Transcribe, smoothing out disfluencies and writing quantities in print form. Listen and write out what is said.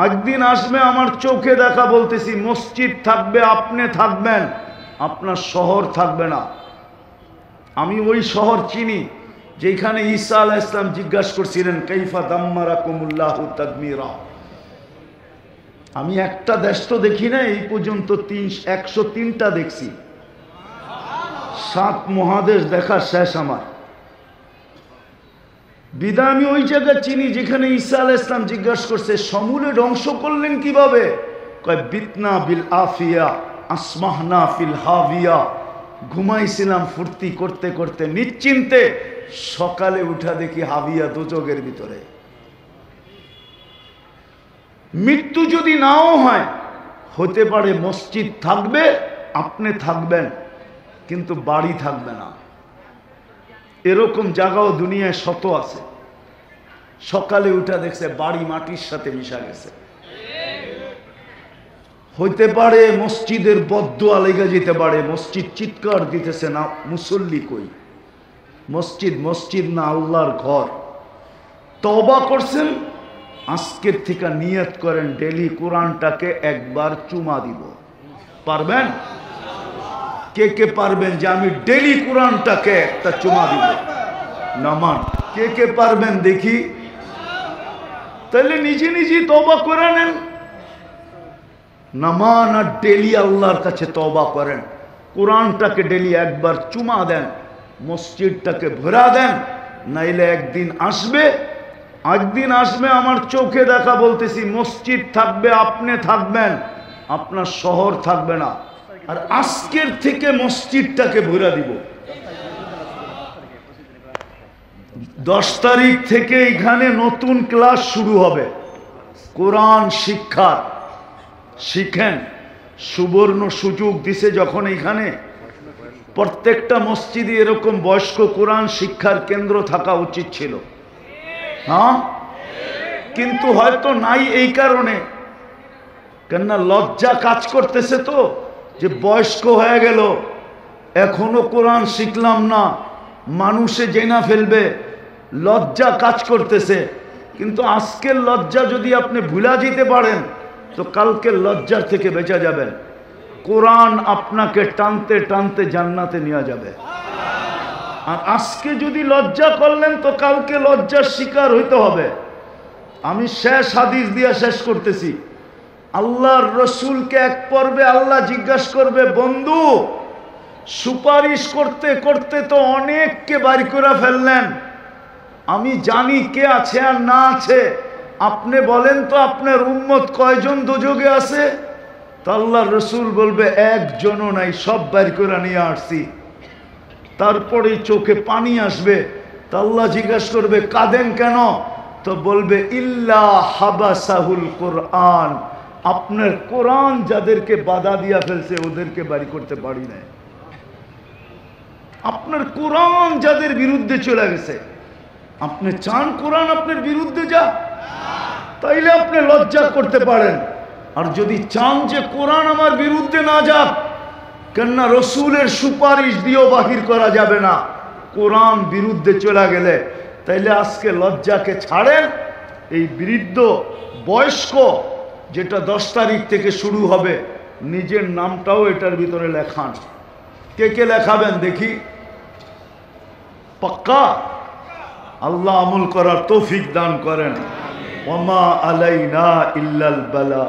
একদিন আসবে আমার চোখে দেখা, বলতেছি, মসজিদ থাকবে, আপনি থাকবেন, আপনার শহর থাকবে না। আমি ওই শহর চিনি যেখানে ঈসা আলাইহিস সালাম জিজ্ঞাসা করছিলেন কাইফা দাম্মারাকুমুল্লাহু তাদমিরা। আমি একটা দেশ তো দেখি না, এই পর্যন্ত 103টা দেখছি। 7 মহাদেশ দেখা শেষ আমার। বিদায় আমি ওই জায়গা চিনি যেখানে ঈসা আলাইহিস সালাম জিজ্ঞাসা করছে সমূলে ধ্বংস করলেন কিভাবে? কয় বিতনা বিল আফিয়া আসমাহনা ফিল হাবিয়া। ঘুমাইছিলাম ফুর্তি করতে করতে নিশ্চিন্তে, সকালে উঠা দেখি হাবিয়া দোজখের ভিতরে। মৃত্যু যদি নাও হয়, হতে পারে মসজিদ থাকবে, আপনি থাকবেন, কিন্তু বাড়ি থাকবে না। এরকম জায়গাও দুনিয়ায় শত আছে। সকালে উঠা দেখছে বাড়ি মাটির সাথে মিশা গেছে। হইতে পারে মসজিদের বদদুয়া লেগে যেতে পারে, মসজিদ চিৎকার দিতেছে না মুসল্লি কই। মসজিদ মসজিদ না, আল্লাহর ঘর। তওবা করছেন, আজকের থেকে নিয়ত করেন ডেলি কোরআনটাকে একবার চুমা দিব। পারবেন? কে কে পারবেন যে আমি ডেলি কোরআনটাকে একটা চুমা দিব? নামান কে কে পারবেন দেখি? তাহলে নিজে নিজে তওবা করে নেন। নামান আর ডেলি আল্লাহর কাছে তওবা করেন, কোরআনটাকে ডেলি একবার চুমা দেন, মসজিদটাকে ভরা দেন। নাইলে একদিন আসবে আমার চোখে দেখা, বলতেছি, মসজিদ থাকবে, আপনি থাকবেন, আপনার শহর থাকবে না। আর আজকের থেকে মসজিদটাকে ভরা দিব। 10 তারিখ থেকে এখানে নতুন ক্লাস শুরু হবে, কোরআন শিক্ষা। শিখেন, সুবর্ণ সুযোগ দিছে যখন এখানে প্রত্যেকটা মসজিদে এরকম বয়স্ক কোরআন শিক্ষার কেন্দ্র থাকা উচিত ছিল। হ্যাঁ, কিন্তু হয়তো নাই এই কারণে, কেননা লজ্জা কাজ করতেছে তো, যে বয়স্ক হয়ে গেল, এখনো কোরআন শিখলাম না, মানুষে জেনা ফেলবে, লজ্জা কাজ করতেছে। কিন্তু আজকের লজ্জা যদি আপনি ভুলা যেতে পারেন, তো কালকের লজ্জার থেকে বেঁচে যাবেন। কোরআন আপনাকে টানতে টানতে জান্নাতে নিয়ে যাবে। আর আজকে যদি লজ্জা করলেন, তো কালকে লজ্জার শিকার হইতে হবে। আমি শেষ হাদিস দিয়ে শেষ করতেছি। আল্লাহর রসুলকে এক পর্বে আল্লাহ জিজ্ঞাসা করবে, বন্ধু, সুপারিশ করতে করতে তো অনেককে বাড়ি করে ফেললেন, আমি জানি কে আছে আর না আছে, আপনি বলেন তো আপনার উম্মত কয়জন দোজখে আছে? তো আল্লাহর রসুল বলবে, একজনও নাই, সব বাড়ি করে নিয়ে আসছি। তারপরে চোখে পানি আসবে। তা আল্লাহ জিজ্ঞাসা করবে, কাঁদেন কেন? তো বলবে, ইল্লা হাবাসাহুল কোরআন, আপনার কোরআন যাদেরকে বাধা দিয়া ফেলছে ওদেরকে বাড়ি করতে পারি না। আপনার কোরআন যাদের বিরুদ্ধে চলে গেছে, আপনি চান কোরআন আপনার বিরুদ্ধে যা, তাইলে আপনি লজ্জা করতে পারেন। আর যদি চান যে কোরআন আমার বিরুদ্ধে না যাক, কেননা রসুলের সুপারিশ দিয়েও বাহির করা যাবে না, কোরআন বিরুদ্ধে চলে গেলে, তাইলে আজকে লজ্জাকে ছাড়েন। এই বৃদ্ধ বয়স্ক যেটা 10 তারিখ থেকে শুরু হবে, নিজের নামটাও এটার ভিতরে লেখান। কে কে লেখাবেন দেখি? পাক্কা? আল্লাহ আমল করার তৌফিক দান করেন। ওমা আলাইনা ইল্লাল বালা।